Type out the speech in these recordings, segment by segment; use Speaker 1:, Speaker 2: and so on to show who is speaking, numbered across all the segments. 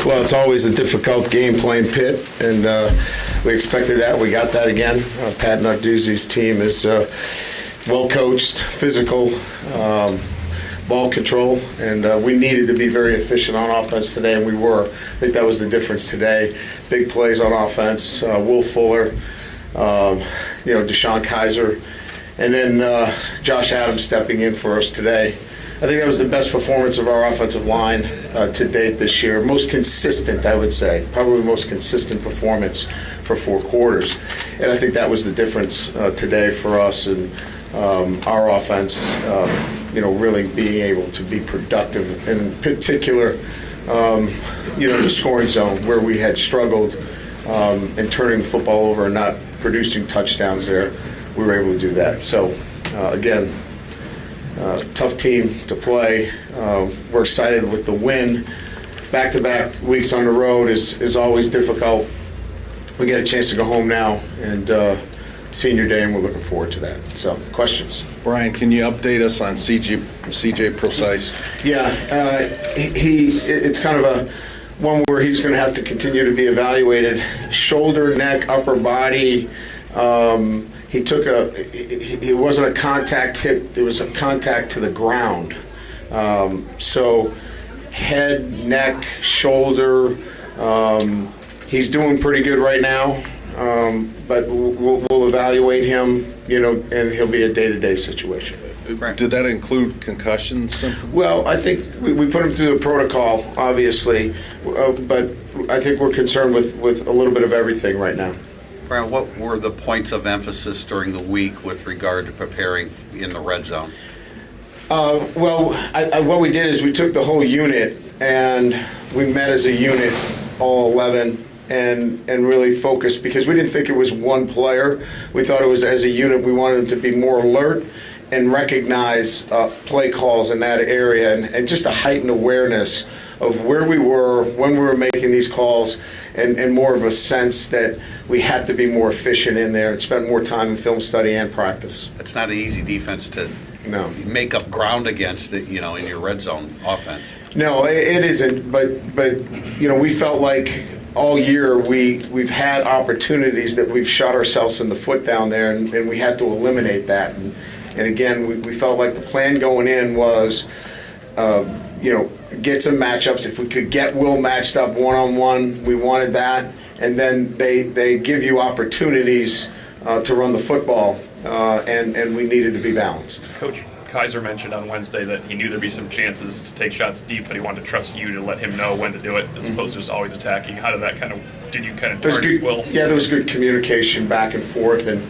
Speaker 1: Well, it's always a difficult game playing Pitt, and we expected that. We got that again. Pat Narduzzi's team is well coached, physical, ball control, and we needed to be very efficient on offense today, and we were. I think that was the difference today. Big plays on offense. Will Fuller, Deshaun Kaiser, and then Josh Adams stepping in for us today. I think that was the best performance of our offensive line to date this year. Most consistent, I would say. Probably the most consistent performance for 4 quarters. And I think that was the difference today for us and our offense, really being able to be productive. And in particular, the scoring zone where we had struggled in turning the football over and not producing touchdowns there. We were able to do that. So, again, tough team to play. We're excited with the win. Back-to-back weeks on the road is always difficult. We get a chance to go home now and senior day, and we're looking forward to that. So, questions?
Speaker 2: Brian, can you update us on CJ Precise?
Speaker 1: Yeah, it's kind of a one where he's going to have to continue to be evaluated. Shoulder, neck, upper body. It wasn't a contact hit, it was a contact to the ground. So head, neck, shoulder, he's doing pretty good right now, but we'll evaluate him, and he'll be a day-to-day situation.
Speaker 2: Did that include concussion symptoms?
Speaker 1: Well, I think we put him through the protocol, obviously, but I think we're concerned with a little bit of everything right now.
Speaker 3: Brian, what were the points of emphasis during the week with regard to preparing in the red zone?
Speaker 1: What we did is we took the whole unit and we met as a unit, all 11, and really focused because we didn't think it was one player. We thought it was as a unit we wanted them to be more alert and recognize play calls in that area and just a heightened awareness of where we were when we were making these calls and more of a sense that we had to be more efficient in there and spend more time in film study and practice.
Speaker 3: It's not an easy defense to make up ground against it, in your red zone offense.
Speaker 1: No, it isn't. But we felt like all year we've had opportunities that we've shot ourselves in the foot down there, and we had to eliminate that. And again, we felt like the plan going in was, get some matchups. If we could get Will matched up one-on-one, we wanted that. And then they give you opportunities to run the football, and we needed to be balanced.
Speaker 4: Coach Kaiser mentioned on Wednesday that he knew there'd be some chances to take shots deep, but he wanted to trust you to let him know when to do it as opposed to just always attacking. How did that did you target Will?
Speaker 1: Yeah, there was good communication back and forth. And,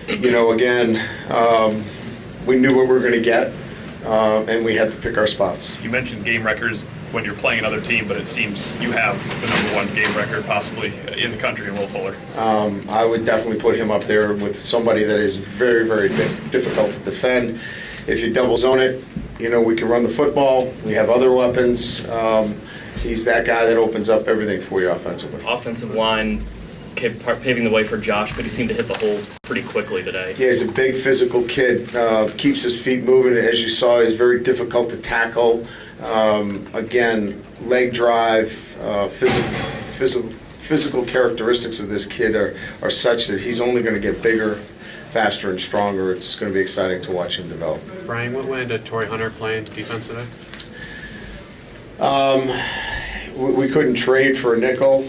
Speaker 1: again, we knew what we were going to get. And we had to pick our spots.
Speaker 4: You mentioned game records when you're playing another team, but it seems you have the #1 game record possibly in the country in Will Fuller.
Speaker 1: I would definitely put him up there with somebody that is very, very difficult to defend. If you double zone it, we can run the football. We have other weapons. He's that guy that opens up everything for you offensively.
Speaker 5: Offensive line paving the way for Josh, but he seemed to hit the holes pretty quickly today.
Speaker 1: Yeah, he's a big physical kid, keeps his feet moving. As you saw, he's very difficult to tackle. Again, leg drive, physical characteristics of this kid are such that he's only going to get bigger, faster, and stronger. It's going to be exciting to watch him develop.
Speaker 6: Brian, what went into Torrey Hunter playing defense today?
Speaker 1: We couldn't trade for a nickel.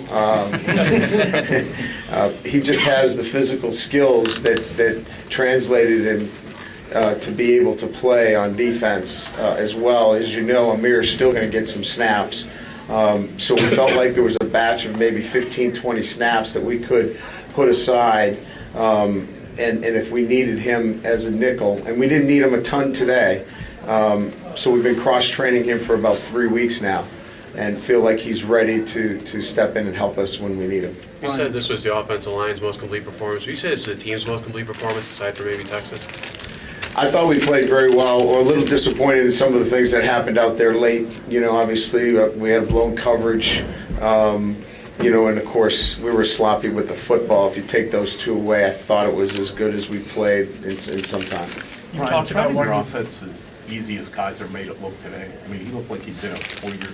Speaker 1: He just has the physical skills that translated him to be able to play on defense as well. As you know, Amir's still going to get some snaps. So we felt like there was a batch of maybe 15, 20 snaps that we could put aside. And if we needed him as a nickel, and we didn't need him a ton today, so we've been cross-training him for about 3 weeks now. And feel like he's ready to step in and help us when we need him.
Speaker 6: You said this was the offensive line's most complete performance. Would you say this is the team's most complete performance aside from maybe Texas?
Speaker 1: I thought we played very well. We're a little disappointed in some of the things that happened out there late. Obviously we had blown coverage. And of course we were sloppy with the football. If you take those two away, I thought it was as good as we played in some time.
Speaker 7: You talked about your offense as easy as Kaiser made it look today. I mean, he looked like he's in a 4-year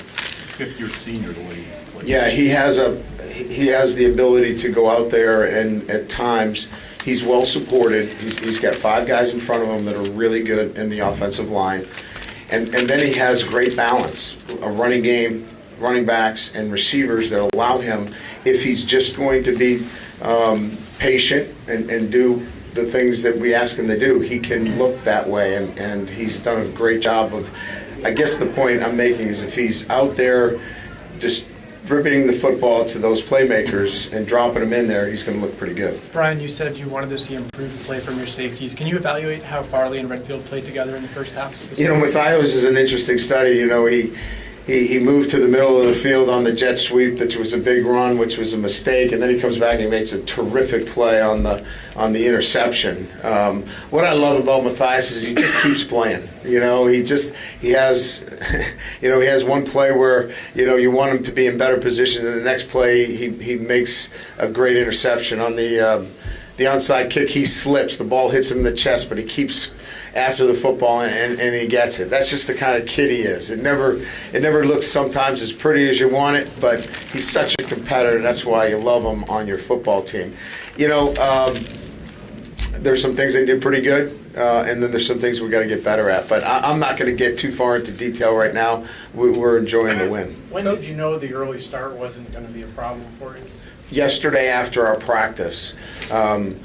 Speaker 7: fifth-year senior the way he plays.
Speaker 1: Yeah, he has the ability to go out there, and at times he's well supported. He's got 5 guys in front of him that are really good in the offensive line, and then he has great balance, a running game, running backs, and receivers that allow him, if he's just going to be patient and do the things that we ask him to do, he can look that way, and he's done a great job of. I guess the point I'm making is if he's out there distributing the football to those playmakers and dropping them in there, he's going to look pretty good.
Speaker 8: Brian, you said you wanted to see improved play from your safeties. Can you evaluate how Farley and Redfield played together in the first half?
Speaker 1: Matthias is an interesting study. He moved to the middle of the field on the jet sweep, that was a big run, which was a mistake, and then he comes back and he makes a terrific play on the interception. What I love about Matthias is he just keeps playing. He has he has one play where you want him to be in better position, and the next play he makes a great interception on the onside kick. He slips, the ball hits him in the chest, but he keeps after the football and he gets it. That's just the kind of kid he is. It never looks sometimes as pretty as you want it, but he's such a competitor, and that's why you love him on your football team. There's some things they did pretty good, and then there's some things we got to get better at. But I'm not going to get too far into detail right now. We're enjoying the win.
Speaker 8: When did you know the early start wasn't going to be a problem for you?
Speaker 1: Yesterday after our practice, the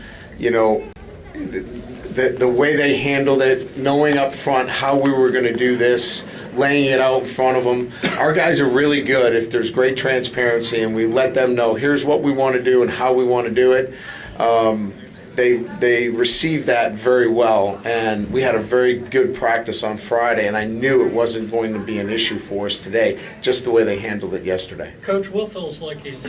Speaker 1: way they handled it, knowing up front how we were going to do this, laying it out in front of them. Our guys are really good if there's great transparency and we let them know here's what we want to do and how we want to do it. They received that very well, and we had a very good practice on Friday, and I knew it wasn't going to be an issue for us today, just the way they handled it yesterday.
Speaker 9: Coach, Will feels like he's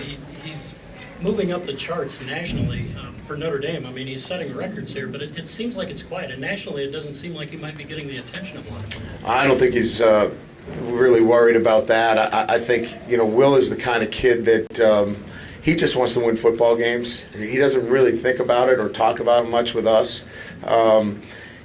Speaker 9: moving up the charts nationally for Notre Dame. I mean, he's setting records here, but it seems like it's quiet. And nationally, it doesn't seem like he might be getting the attention of a lot of people.
Speaker 1: I don't think he's really worried about that. I think, Will is the kind of kid that he just wants to win football games. He doesn't really think about it or talk about it much with us.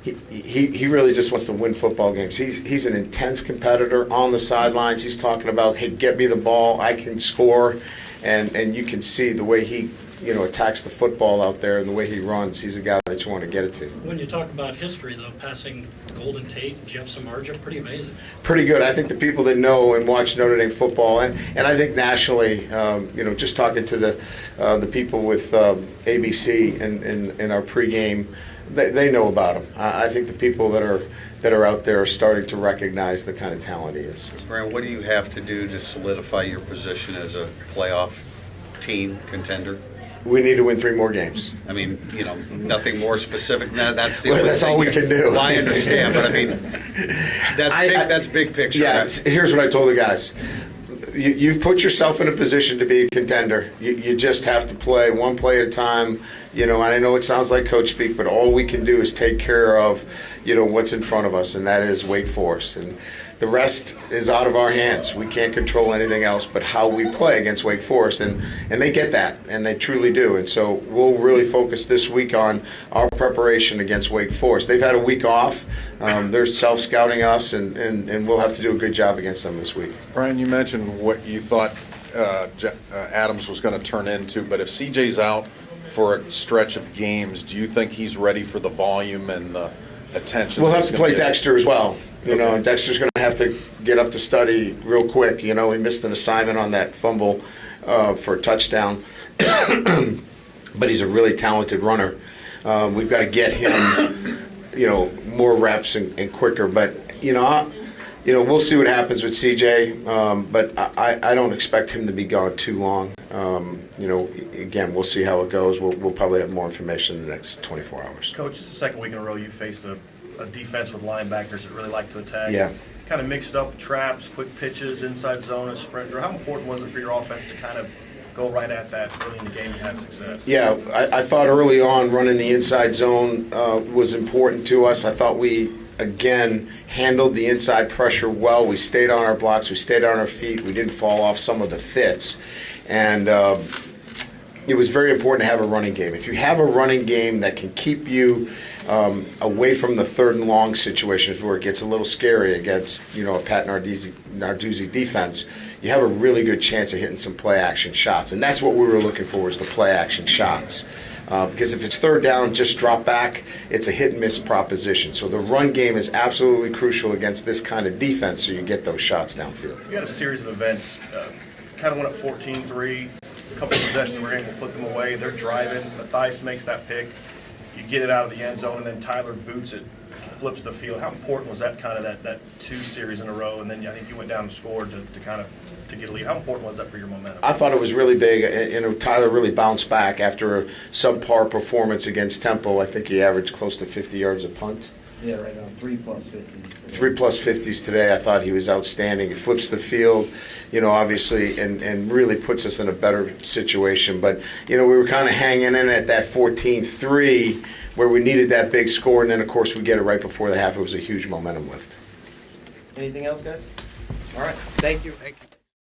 Speaker 1: He really just wants to win football games. He's an intense competitor on the sidelines. He's talking about, hey, get me the ball, I can score. And you can see the way he, attacks the football out there and the way he runs. He's a guy that you want to get it to.
Speaker 9: When you talk about history, though, passing Golden Tate, Jeff Samardzija, pretty amazing.
Speaker 1: Pretty good. I think the people that know and watch Notre Dame football, and I think nationally, just talking to the people with ABC and our pregame, they know about him. I think the people that are out there are starting to recognize the kind of talent he is.
Speaker 3: Brian, what do you have to do to solidify your position as a playoff team contender?
Speaker 1: We need to win 3 more games.
Speaker 3: I mean, nothing more specific than that. That's the
Speaker 1: Well,
Speaker 3: only
Speaker 1: that's
Speaker 3: thing.
Speaker 1: all we can do.
Speaker 3: Well, I understand, but I mean, that's big picture.
Speaker 1: Yeah, here's what I told the guys. You've put yourself in a position to be a contender. You just have to play one play at a time. And I know it sounds like coach speak, but all we can do is take care of, what's in front of us, and that is Wake Forest. And the rest is out of our hands. We can't control anything else but how we play against Wake Forest, and they get that, and they truly do. And so we'll really focus this week on our preparation against Wake Forest. They've had a week off. They're self-scouting us, and we'll have to do a good job against them this week.
Speaker 2: Brian, you mentioned what you thought Adams was going to turn into, but if CJ's out for a stretch of games, do you think he's ready for the volume and the attention?
Speaker 1: We'll have to play
Speaker 2: get?
Speaker 1: Dexter as well.
Speaker 2: Okay.
Speaker 1: Dexter's going to have to get up to study real quick. He missed an assignment on that fumble for a touchdown, but he's a really talented runner. We've got to get him, more reps and quicker. But we'll see what happens with CJ. But I don't expect him to be gone too long. Again, we'll see how it goes. We'll probably have more information in the next 24 hours.
Speaker 7: Coach, this is the second week in a row you faced a defense with linebackers that really like to attack.
Speaker 1: Yeah.
Speaker 7: Kind of mixed up traps, quick pitches, inside zone, a sprint. How important was it for your offense to kind of go right at that early in the game and have success?
Speaker 1: Yeah, I thought early on running the inside zone was important to us. I thought we, again, handled the inside pressure well. We stayed on our blocks. We stayed on our feet. We didn't fall off some of the fits. And it was very important to have a running game. If you have a running game that can keep you away from the 3rd and long situations where it gets a little scary against, a Pat Narduzzi defense, you have a really good chance of hitting some play-action shots. And that's what we were looking for, was the play-action shots. Because if it's third down, just drop back, it's a hit-and-miss proposition. So the run game is absolutely crucial against this kind of defense, so you get those shots downfield.
Speaker 7: You had a series of events, kind of went up 14-3, a couple of possessions were able to put them away. They're driving, Mathias makes that pick, you get it out of the end zone, and then Tyler boots it, flips the field. How important was that kind of that 2 series in a row, and then I think you went down and scored to kind of to get a lead? How important was that for your momentum?
Speaker 1: I thought it was really big. You know, Tyler really bounced back after a subpar performance against Temple. I think he averaged close to 50 yards a punt.
Speaker 10: Yeah, right on 3 plus 50s.
Speaker 1: 3 plus 50s today. I thought he was outstanding. He flips the field, you know, obviously, and really puts us in a better situation. But, you know, we were kind of hanging in at that 14-3 where we needed that big score, and then, of course, we get it right before the half. It was a huge momentum lift.
Speaker 10: Anything else, guys? All right. Thank you.
Speaker 3: Thank you.